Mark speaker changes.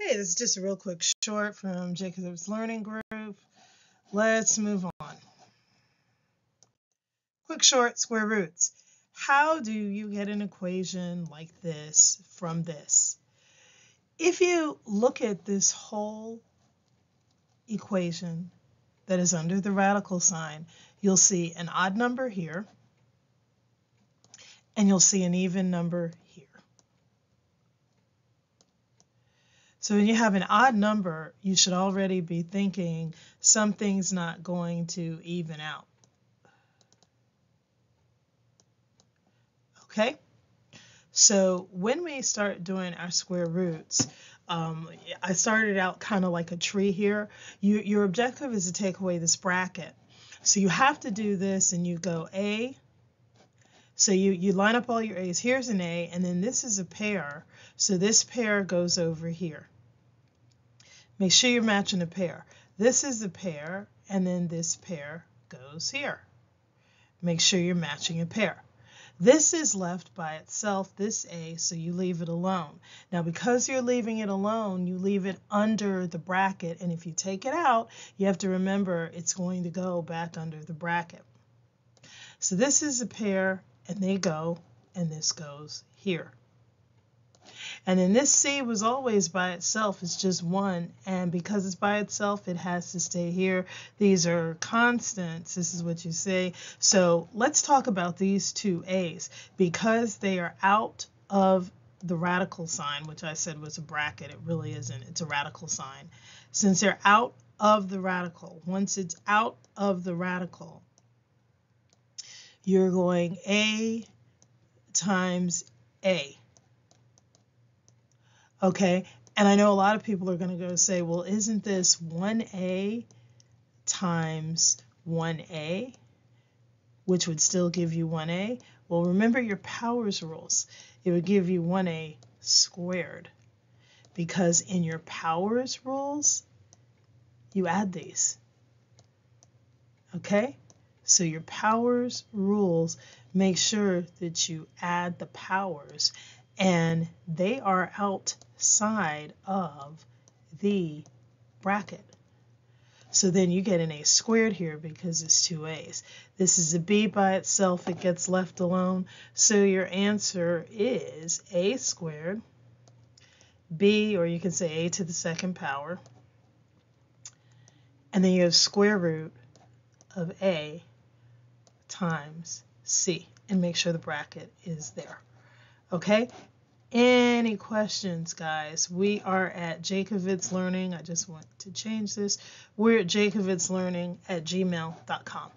Speaker 1: Hey, this is just a real quick short from Jacob's Learning Group. Let's move on. Quick short, square roots. How do you get an equation like this from this? If you look at this whole equation that is under the radical sign, you'll see an odd number here, and you'll see an even number here. So when you have an odd number, you should already be thinking something's not going to even out. Okay? So when we start doing our square roots, I started out kind of like a tree here. Your objective is to take away this bracket. So you have to do this, and you go A. So you line up all your A's. Here's an A, and then this is a pair. So this pair goes over here. Make sure you're matching a pair. This is a pair, and then this pair goes here. Make sure you're matching a pair. This is left by itself, this A, so you leave it alone. Now, because you're leaving it alone, you leave it under the bracket, and if you take it out, you have to remember it's going to go back under the bracket. So this is a pair, and they go, and this goes here. And then this C was always by itself. It's just one, and because it's by itself, it has to stay here. These are constants. This is what you say. So let's talk about these two A's. Because they are out of the radical sign, which I said was a bracket, it really isn't. It's a radical sign. Since they're out of the radical, once it's out of the radical, you're going A times A. Okay, and I know a lot of people are going to go say, well, isn't this 1A times 1A, which would still give you 1A? Well, remember your powers rules. It would give you 1A squared, because in your powers rules, you add these. Okay, so your powers rules make sure that you add the powers, and they are outside of the bracket. So then you get an A squared here because it's two A's. This is a B by itself, it gets left alone. So your answer is A squared, B, or you can say A to the second power, and then you have square root of A times C, and make sure the bracket is there. Okay? Any questions, guys? We are at Jacobs Learning. I just want to change this. We're at jacobslearning@gmail.com.